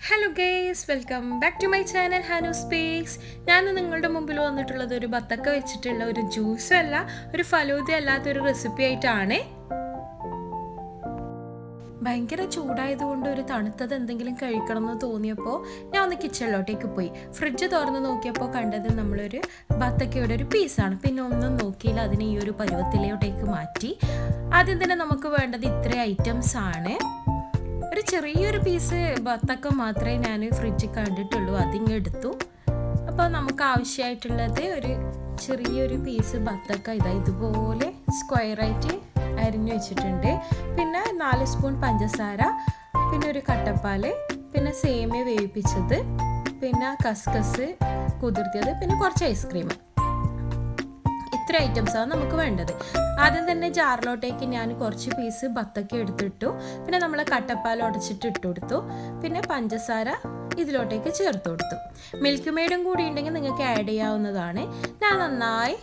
Hello guys, welcome back to my channel Hanu speaks. ഞാൻ നിങ്ങളുടെ മുമ്പിൽ വന്നിട്ടുള്ളത് ഒരു ബത്തക്ക വെച്ചിട്ടുള്ള ഒരു ജ്യൂസും അല്ല, ഒരു ഫലൂദ അല്ലാത്തൊരു റെസിപ്പി ആയിട്ടാണ്. ഭയങ്കര ചൂടായതുകൊണ്ട് ഒരു തണുത്തത് എന്തെങ്കിലും കഴിക്കണം എന്ന് തോന്നിയപ്പോൾ ഞാൻ ഒന്ന് കിച്ചണിലോട്ടേക്ക് പോയി. ഫ്രിഡ്ജ് തുറന്ന് നോക്കിയപ്പോൾ കണ്ടത് നമ്മളൊരു ബത്തക്കയുടെ ഒരു പീസാണ്. പിന്നെ ഒന്നും നോക്കിയില്ല, അതിനെ ഈ ഒരു പരുവത്തിലോട്ടേക്ക് മാറ്റി. ആദ്യം തന്നെ നമുക്ക് വേണ്ടത് ഇത്രയും ഐറ്റംസ് ആണ്. ഒരു ചെറിയൊരു പീസ് ബത്തക്ക മാത്രമേ ഞാൻ ഫ്രിഡ്ജിൽ കണ്ടിട്ടുള്ളൂ, അതിങ്ങ് എടുത്തു. അപ്പോൾ നമുക്ക് ആവശ്യമായിട്ടുള്ളത് ഒരു ചെറിയൊരു പീസ് ബത്തക്ക ഇതുപോലെ സ്ക്വയറായിട്ട് അരിഞ്ഞു വെച്ചിട്ടുണ്ട്. പിന്നെ 4 സ്പൂൺ പഞ്ചസാര, പിന്നെ ഒരു കട്ടപ്പാൽ, പിന്നെ സേമിയ വേവിപ്പിച്ചത്, പിന്നെ കസ്കസ് കുതിർത്തിയത്, പിന്നെ കുറച്ച് ഐസ്ക്രീം. ഇത്ര ഐറ്റംസാണ് നമുക്ക് വേണ്ടത്. ആദ്യം തന്നെ ജാറിലോട്ടേക്ക് ഞാൻ കുറച്ച് പീസ് ബത്തക്ക എടുത്തിട്ടു. പിന്നെ നമ്മൾ കട്ടപ്പാൽ ഉടച്ചിട്ട് ഇട്ട് കൊടുത്തു. പിന്നെ പഞ്ചസാര ഇതിലോട്ടേക്ക് ചേർത്ത് കൊടുത്തു. മിൽക്ക് മെയ്ഡും കൂടി ഉണ്ടെങ്കിൽ നിങ്ങൾക്ക് ആഡ് ചെയ്യാവുന്നതാണ്. ഞാൻ നന്നായി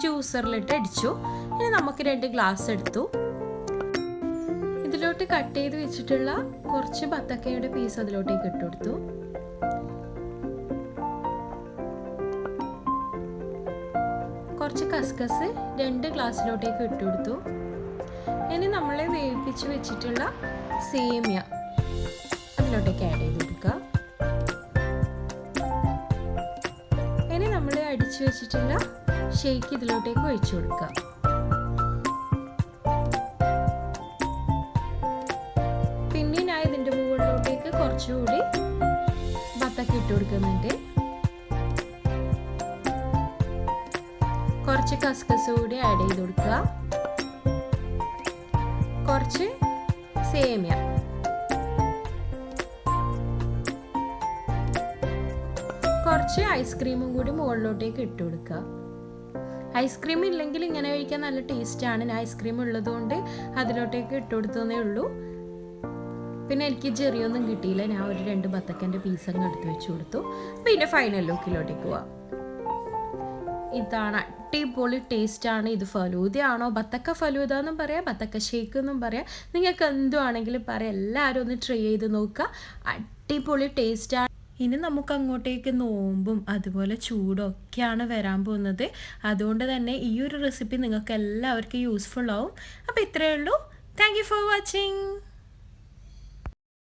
ജ്യൂസറിലിട്ട് അടിച്ചു. ഇനി നമുക്ക് 2 ഗ്ലാസ് എടുത്തു. ഇതിലോട്ട് കട്ട് ചെയ്ത് വെച്ചിട്ടുള്ള കുറച്ച് ബത്തക്കയുടെ പീസ് അതിലോട്ടേക്ക് ഇട്ട് കൊടുത്തു. കുറച്ച് കസ്കസ് 2 ഗ്ലാസ്സിലോട്ടേക്ക് ഇട്ട് കൊടുത്തു. ഇനി നമ്മൾ വേവിപ്പിച്ച് വെച്ചിട്ടുള്ള സേമിയ അതിലോട്ടേക്ക് ആഡ് ചെയ്ത് കൊടുക്കുക. ഇനി നമ്മൾ അടിച്ചു വെച്ചിട്ടുള്ള ഷേക്ക് ഇതിലോട്ടേക്ക് ഒഴിച്ചു കൊടുക്കുക. പിന്നെ ഞാൻ ഇതിൻ്റെ മുകളിലോട്ടേക്ക് കുറച്ചുകൂടി ബത്തക്ക ഇട്ട് കൊടുക്കുന്നുണ്ട്. കുറച്ച് കസ്കസ് കൂടി ആഡ് ചെയ്ത് കൊടുക്കുക. കുറച്ച് സേമിയ, കുറച്ച് ഐസ്ക്രീമും കൂടി മുകളിലോട്ടേക്ക് ഇട്ട് കൊടുക്കുക. ഐസ്ക്രീം ഇല്ലെങ്കിൽ ഇങ്ങനെ കഴിക്കാൻ നല്ല ടേസ്റ്റാണ്. ഞാൻ ഐസ്ക്രീം ഉള്ളതുകൊണ്ട് അതിലോട്ടേക്ക് ഇട്ട് കൊടുത്തതേ ഉള്ളൂ. പിന്നെ എനിക്ക് ചെറിയൊന്നും കിട്ടിയില്ല, ഞാൻ ഒരു 2 ബത്തക്കൻ്റെ പീസങ്ങ് എടുത്ത് വെച്ച് കൊടുത്തു. പിന്നെ ഫൈനൽ ലുക്കിലോട്ടേക്ക് പോവാം. ഇതാണ് അടിപൊളി ടേസ്റ്റാണ്. ഇത് ഫലൂദയാണോ, ബത്തക്ക ഫലൂദ എന്നും പറയാം, ബത്തക്ക ഷേക്ക് എന്നും പറയാം. നിങ്ങൾക്ക് എന്തുവാണെങ്കിലും പറയാം. എല്ലാവരും ഒന്ന് ട്രൈ ചെയ്ത് നോക്കുക. അടിപൊളി ടേസ്റ്റാണ്. ഇനി നമുക്ക് അങ്ങോട്ടേക്ക് നോമ്പും അതുപോലെ ചൂടൊക്കെയാണ് വരാൻ പോകുന്നത്. അതുകൊണ്ട് തന്നെ ഈ ഒരു റെസിപ്പി നിങ്ങൾക്ക് എല്ലാവർക്കും യൂസ്ഫുൾ ആവും. അപ്പോൾ ഇത്രയേ ഉള്ളൂ. Thank you for watching.